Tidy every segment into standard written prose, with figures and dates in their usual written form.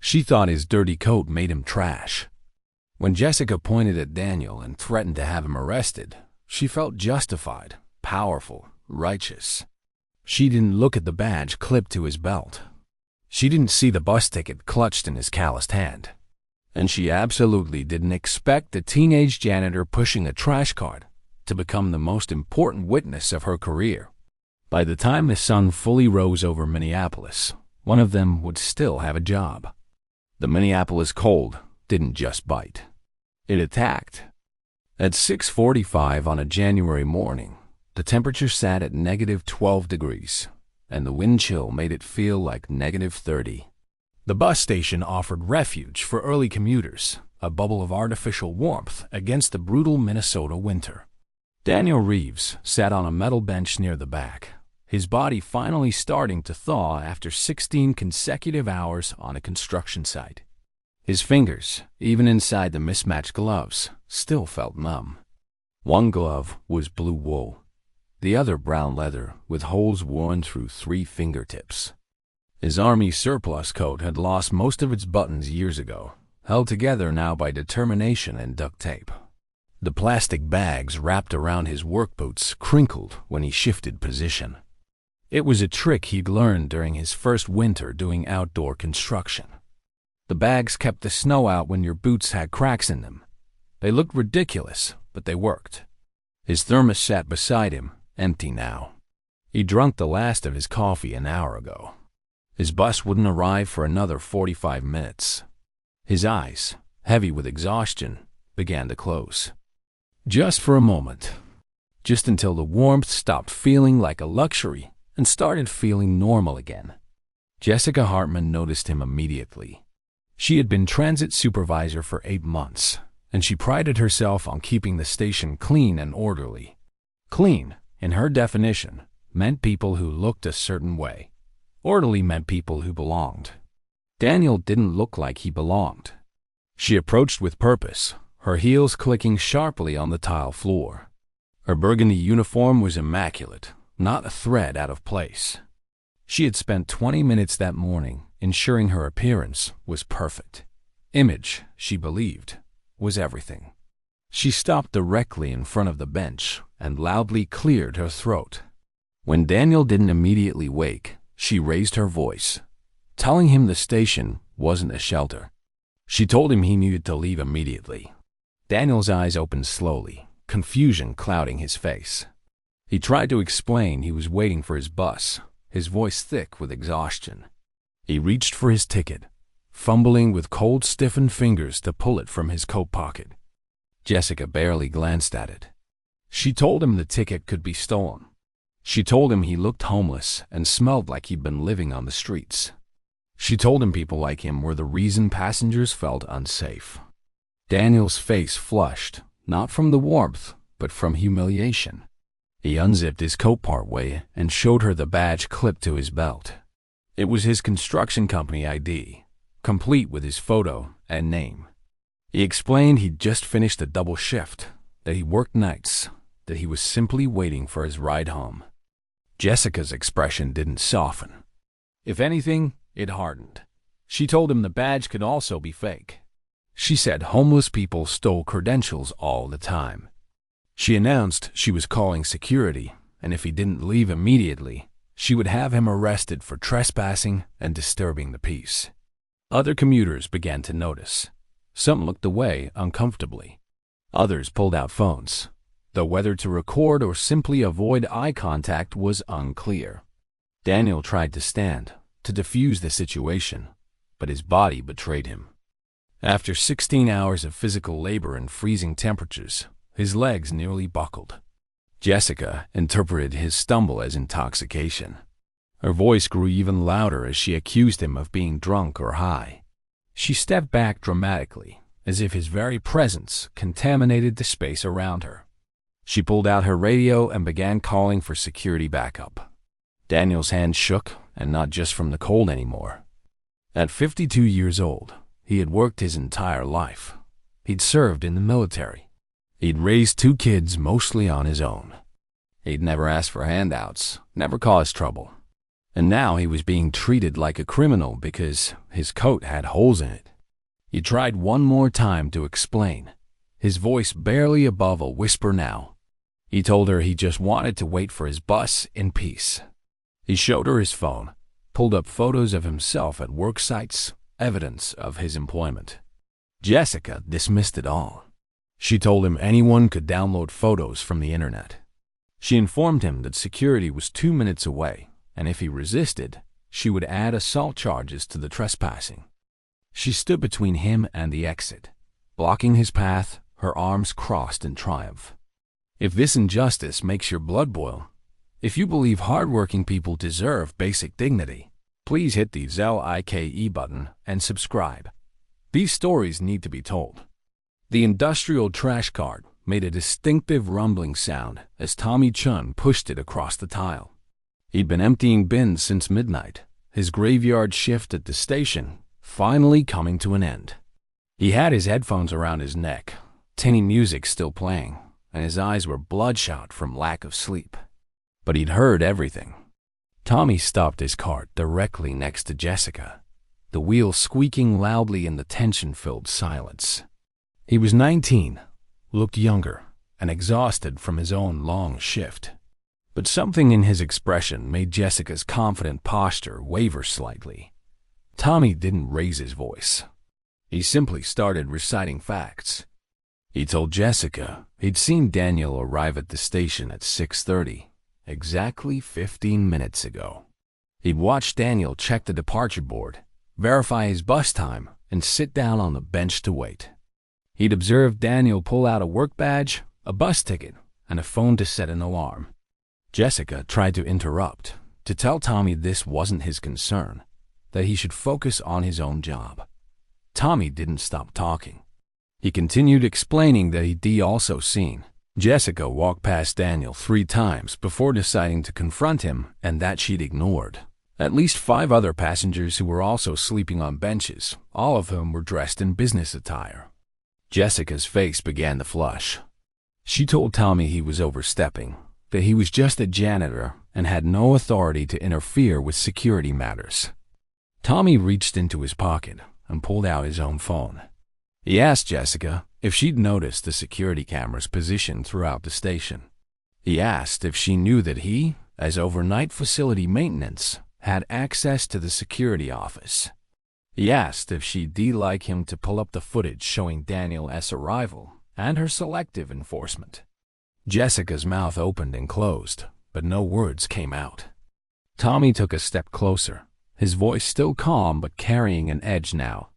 She thought his dirty coat made him trash. When Jessica pointed at Daniel and threatened to have him arrested, she felt justified, powerful, righteous. She didn't look at the badge clipped to his belt. She didn't see the bus ticket clutched in his calloused hand. And she absolutely didn't expect the teenage janitor pushing a trash cart to become the most important witness of her career. By the time the sun fully rose over Minneapolis, one of them would still have a job. The Minneapolis cold didn't just bite. It attacked. At 6:45 on a January morning, the temperature sat at -12 degrees, and the wind chill made it feel like -30. The bus station offered refuge for early commuters, a bubble of artificial warmth against the brutal Minnesota winter. Daniel Reeves sat on a metal bench near the back, his body finally starting to thaw after 16 consecutive hours on a construction site. His fingers, even inside the mismatched gloves, still felt numb. One glove was blue wool, the other brown leather with holes worn through 3 fingertips. His army surplus coat had lost most of its buttons years ago, held together now by determination and duct tape. The plastic bags wrapped around his work boots crinkled when he shifted position. It was a trick he'd learned during his first winter doing outdoor construction. The bags kept the snow out when your boots had cracks in them. They looked ridiculous, but they worked. His thermos sat beside him, empty now. He drunk the last of his coffee an hour ago. His bus wouldn't arrive for another 45 minutes. His eyes, heavy with exhaustion, began to close. Just for a moment. Just until the warmth stopped feeling like a luxury and started feeling normal again. Jessica Hartman noticed him immediately. She had been transit supervisor for 8 months, and she prided herself on keeping the station clean and orderly. Clean, in her definition, meant people who looked a certain way. Orderly meant people who belonged. Daniel didn't look like he belonged. She approached with purpose, her heels clicking sharply on the tile floor. Her burgundy uniform was immaculate, not a thread out of place. She had spent 20 minutes that morning ensuring her appearance was perfect. Image, she believed, was everything. She stopped directly in front of the bench and loudly cleared her throat. When Daniel didn't immediately wake, she raised her voice, telling him the station wasn't a shelter. She told him he needed to leave immediately. Daniel's eyes opened slowly, confusion clouding his face. He tried to explain he was waiting for his bus, his voice thick with exhaustion. He reached for his ticket, fumbling with cold, stiffened fingers to pull it from his coat pocket. Jessica barely glanced at it. She told him the ticket could be stolen. She told him he looked homeless and smelled like he'd been living on the streets. She told him people like him were the reason passengers felt unsafe. Daniel's face flushed, not from the warmth, but from humiliation. He unzipped his coat partway and showed her the badge clipped to his belt. It was his construction company ID, complete with his photo and name. He explained he'd just finished a double shift, that he worked nights, that he was simply waiting for his ride home. Jessica's expression didn't soften. If anything, it hardened. She told him the badge could also be fake. She said homeless people stole credentials all the time. She announced she was calling security, and if he didn't leave immediately, she would have him arrested for trespassing and disturbing the peace. Other commuters began to notice. Some looked away uncomfortably. Others pulled out phones, though whether to record or simply avoid eye contact was unclear. Daniel tried to stand, to defuse the situation, but his body betrayed him. After 16 hours of physical labor and freezing temperatures, his legs nearly buckled. Jessica interpreted his stumble as intoxication. Her voice grew even louder as she accused him of being drunk or high. She stepped back dramatically, as if his very presence contaminated the space around her. She pulled out her radio and began calling for security backup. Daniel's hand shook, and not just from the cold anymore. At 52 years old, he had worked his entire life. He'd served in the military. He'd raised 2 kids mostly on his own. He'd never asked for handouts, never caused trouble. And now he was being treated like a criminal because his coat had holes in it. He tried one more time to explain, his voice barely above a whisper now. He told her he just wanted to wait for his bus in peace. He showed her his phone, pulled up photos of himself at work sites, evidence of his employment. Jessica dismissed it all. She told him anyone could download photos from the internet. She informed him that security was 2 minutes away, and if he resisted, she would add assault charges to the trespassing. She stood between him and the exit, blocking his path, her arms crossed in triumph. If this injustice makes your blood boil, if you believe hardworking people deserve basic dignity, please hit the like button and subscribe. These stories need to be told. The industrial trash cart made a distinctive rumbling sound as Tommy Chun pushed it across the tile. He'd been emptying bins since midnight, his graveyard shift at the station finally coming to an end. He had his headphones around his neck, tinny music still playing, and his eyes were bloodshot from lack of sleep. But he'd heard everything. Tommy stopped his cart directly next to Jessica, the wheels squeaking loudly in the tension-filled silence. He was 19, looked younger, and exhausted from his own long shift. But something in his expression made Jessica's confident posture waver slightly. Tommy didn't raise his voice. He simply started reciting facts. He told Jessica he'd seen Daniel arrive at the station at 6:30, exactly 15 minutes ago. He'd watched Daniel check the departure board, verify his bus time, and sit down on the bench to wait. He'd observed Daniel pull out a work badge, a bus ticket, and a phone to set an alarm. Jessica tried to interrupt, to tell Tommy this wasn't his concern, that he should focus on his own job. Tommy didn't stop talking. He continued explaining that he'd also seen Jessica walk past Daniel 3 times before deciding to confront him, and that she'd ignored at least 5 other passengers who were also sleeping on benches, all of whom were dressed in business attire. Jessica's face began to flush. She told Tommy he was overstepping, that he was just a janitor and had no authority to interfere with security matters. Tommy reached into his pocket and pulled out his own phone. He asked Jessica if she'd noticed the security cameras positioned throughout the station. He asked if she knew that he, as overnight facility maintenance, had access to the security office. He asked if she'd like him to pull up the footage showing Daniel's arrival and her selective enforcement. Jessica's mouth opened and closed, but no words came out. Tommy took a step closer, his voice still calm but carrying an edge now.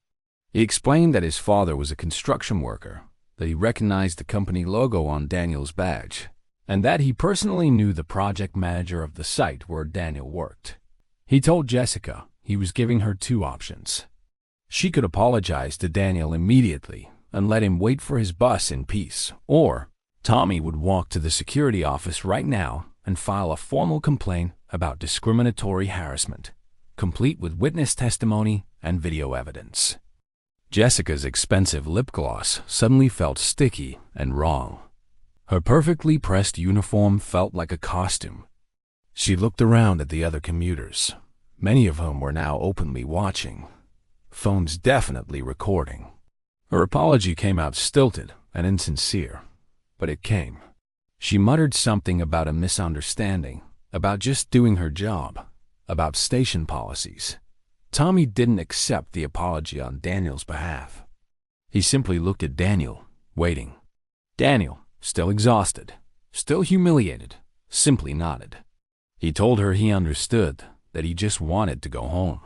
He explained that his father was a construction worker, that he recognized the company logo on Daniel's badge, and that he personally knew the project manager of the site where Daniel worked. He told Jessica he was giving her 2 options. She could apologize to Daniel immediately and let him wait for his bus in peace, or Tommy would walk to the security office right now and file a formal complaint about discriminatory harassment, complete with witness testimony and video evidence. Jessica's expensive lip gloss suddenly felt sticky and wrong. Her perfectly pressed uniform felt like a costume. She looked around at the other commuters, many of whom were now openly watching, phones definitely recording. Her apology came out stilted and insincere, but it came. She muttered something about a misunderstanding, about just doing her job, about station policies. Tommy didn't accept the apology on Daniel's behalf. He simply looked at Daniel, waiting. Daniel, still exhausted, still humiliated, simply nodded. He told her he understood, that he just wanted to go home.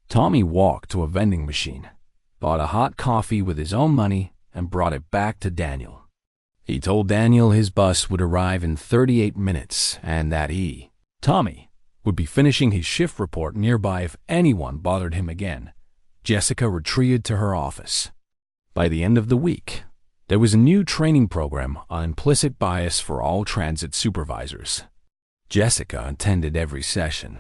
Tommy walked to a vending machine, bought a hot coffee with his own money, and brought it back to Daniel. He told Daniel his bus would arrive in 38 minutes and that he, Tommy, would be finishing his shift report nearby if anyone bothered him again. Jessica retreated to her office. By the end of the week, there was a new training program on implicit bias for all transit supervisors. Jessica attended every session,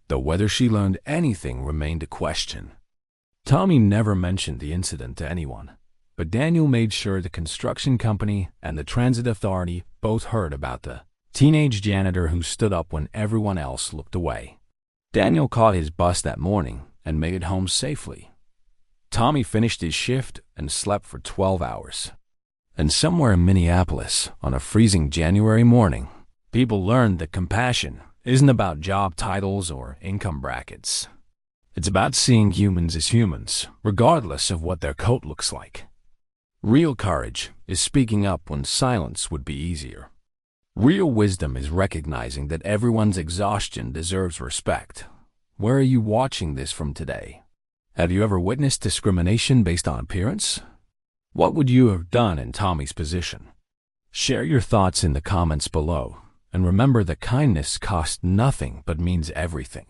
though whether she learned anything remained a question. Tommy never mentioned the incident to anyone, but Daniel made sure the construction company and the transit authority both heard about the teenage janitor who stood up when everyone else looked away. Daniel caught his bus that morning and made it home safely. Tommy finished his shift and slept for 12 hours. And somewhere in Minneapolis, on a freezing January morning, people learned that compassion isn't about job titles or income brackets. It's about seeing humans as humans, regardless of what their coat looks like. Real courage is speaking up when silence would be easier. Real wisdom is recognizing that everyone's exhaustion deserves respect. Where are you watching this from today? Have you ever witnessed discrimination based on appearance? What would you have done in Tommy's position? Share your thoughts in the comments below, and remember that kindness costs nothing but means everything.